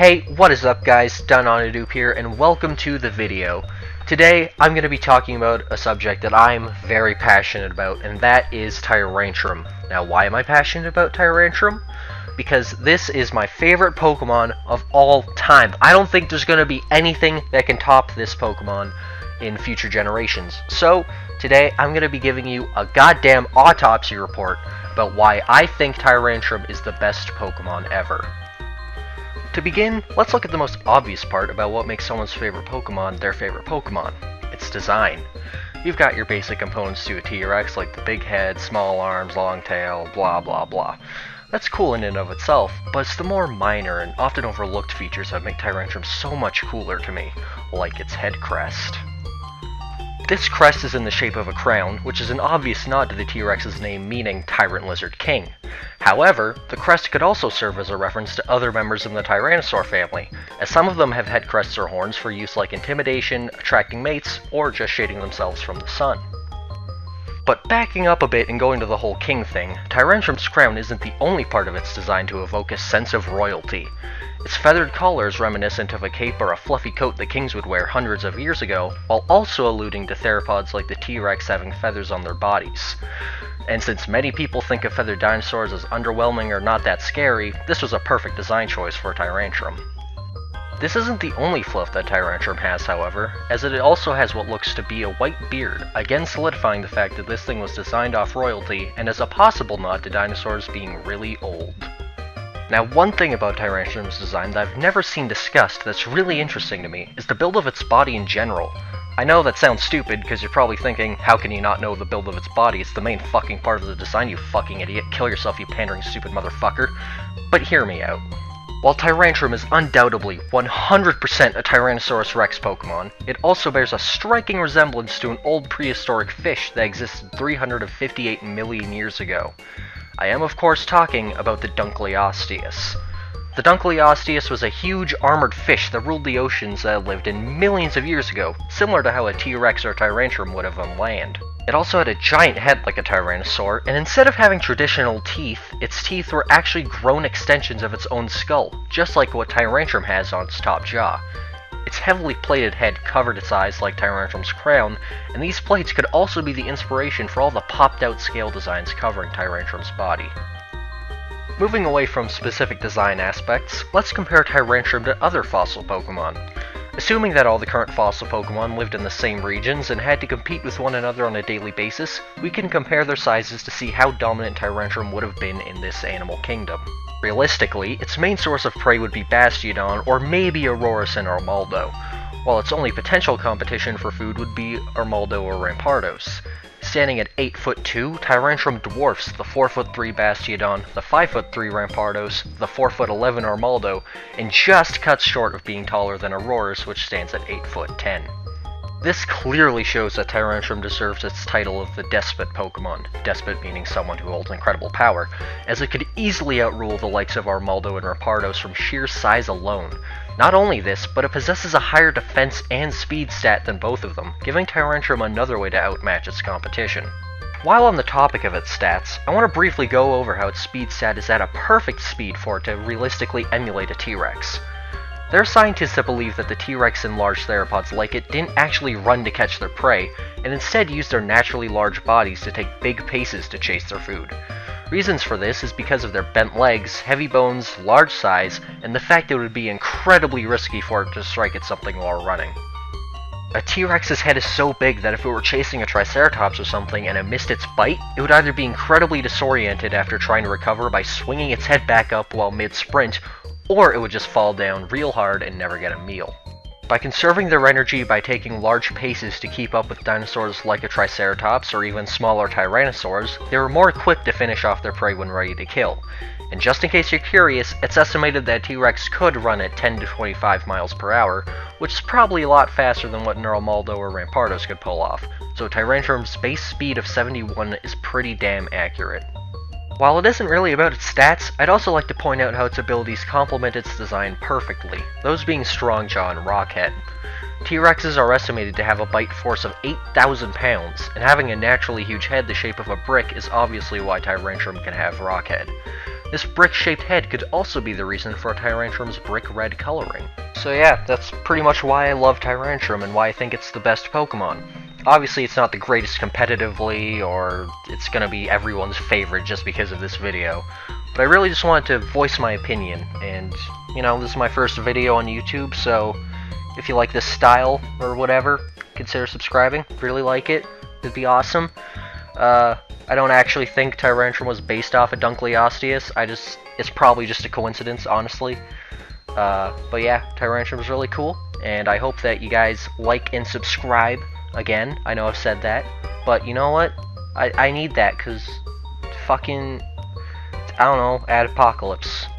Hey, what is up guys, Dupe here, and welcome to the video. Today, I'm going to be talking about a subject that I'm very passionate about, and that is Tyrantrum. Now, why am I passionate about Tyrantrum? Because this is my favorite Pokemon of all time. I don't think there's going to be anything that can top this Pokemon in future generations. So, today, I'm going to be giving you a goddamn autopsy report about why I think Tyrantrum is the best Pokemon ever. To begin, let's look at the most obvious part about what makes someone's favorite Pokemon their favorite Pokemon. Its design. You've got your basic components to a T-Rex, like the big head, small arms, long tail, blah blah blah. That's cool in and of itself, but it's the more minor and often overlooked features that make Tyrantrum so much cooler to me, like its head crest. This crest is in the shape of a crown, which is an obvious nod to the T-Rex's name meaning Tyrant Lizard King. However, the crest could also serve as a reference to other members in the Tyrannosaur family, as some of them have head crests or horns for use like intimidation, attracting mates, or just shading themselves from the sun. But backing up a bit and going to the whole king thing, Tyrantrum's crown isn't the only part of its design to evoke a sense of royalty. Its feathered collar is reminiscent of a cape or a fluffy coat that kings would wear hundreds of years ago, while also alluding to theropods like the T-Rex having feathers on their bodies. And since many people think of feathered dinosaurs as underwhelming or not that scary, this was a perfect design choice for Tyrantrum. This isn't the only fluff that Tyrantrum has, however, as it also has what looks to be a white beard, again solidifying the fact that this thing was designed off royalty and as a possible nod to dinosaurs being really old. Now, one thing about Tyrantrum's design that I've never seen discussed that's really interesting to me is the build of its body in general. I know that sounds stupid, because you're probably thinking, how can you not know the build of its body? It's the main fucking part of the design, you fucking idiot. Kill yourself, you pandering stupid motherfucker. But hear me out. While Tyrantrum is undoubtedly 100% a Tyrannosaurus Rex Pokemon, it also bears a striking resemblance to an old prehistoric fish that existed 358 million years ago. I am of course talking about the Dunkleosteus. The Dunkleosteus was a huge armored fish that ruled the oceans that lived in millions of years ago, similar to how a T-Rex or Tyrantrum would have on land. It also had a giant head like a Tyrannosaur, and instead of having traditional teeth, its teeth were actually grown extensions of its own skull, just like what Tyrantrum has on its top jaw. Its heavily plated head covered its eyes like Tyrantrum's crown, and these plates could also be the inspiration for all the popped-out scale designs covering Tyrantrum's body. Moving away from specific design aspects, let's compare Tyrantrum to other fossil Pokemon. Assuming that all the current fossil Pokemon lived in the same regions and had to compete with one another on a daily basis, we can compare their sizes to see how dominant Tyrantrum would have been in this animal kingdom. Realistically, its main source of prey would be Bastiodon or maybe Aurorus and Armaldo, while its only potential competition for food would be Armaldo or Rampardos. Standing at 8'2", Tyrantrum dwarfs the 4'3" Bastiodon, the 5'3" Rampardos, the 4'11" Armaldo, and just cuts short of being taller than Aurorus, which stands at 8'10". This clearly shows that Tyrantrum deserves its title of the Despot Pokemon, Despot meaning someone who holds incredible power, as it could easily outrule the likes of Armaldo and Rampardos from sheer size alone. Not only this, but it possesses a higher defense and speed stat than both of them, giving Tyrantrum another way to outmatch its competition. While on the topic of its stats, I want to briefly go over how its speed stat is at a perfect speed for it to realistically emulate a T-Rex. There are scientists that believe that the T-Rex and large theropods like it didn't actually run to catch their prey, and instead used their naturally large bodies to take big paces to chase their food. Reasons for this is because of their bent legs, heavy bones, large size, and the fact that it would be incredibly risky for it to strike at something while running. A T-Rex's head is so big that if it were chasing a Triceratops or something and it missed its bite, it would either be incredibly disoriented after trying to recover by swinging its head back up while mid-sprint, or it would just fall down real hard and never get a meal. By conserving their energy by taking large paces to keep up with dinosaurs like a Triceratops or even smaller Tyrannosaurs, they were more equipped to finish off their prey when ready to kill. And just in case you're curious, it's estimated that T-Rex could run at 10 to 25 miles per hour, which is probably a lot faster than what Armaldo or Rampardos could pull off, so Tyrantrum's base speed of 71 is pretty damn accurate. While it isn't really about its stats, I'd also like to point out how its abilities complement its design perfectly, those being Strong Jaw and Rockhead. T-Rexes are estimated to have a bite force of 8,000 pounds, and having a naturally huge head the shape of a brick is obviously why Tyrantrum can have Rockhead. This brick-shaped head could also be the reason for Tyrantrum's brick red coloring. So yeah, that's pretty much why I love Tyrantrum and why I think it's the best Pokemon. Obviously, it's not the greatest competitively, or it's gonna be everyone's favorite just because of this video. But I really just wanted to voice my opinion, and, you know, this is my first video on YouTube, so if you like this style or whatever, consider subscribing. Really like it. It'd be awesome. I don't actually think Tyrantrum was based off of Dunkleosteus. It's probably just a coincidence, honestly. But yeah, Tyrantrum is really cool, and I hope that you guys like and subscribe. Again, I know I've said that, but you know what? I need that, because fucking, I don't know, Adpocalypse.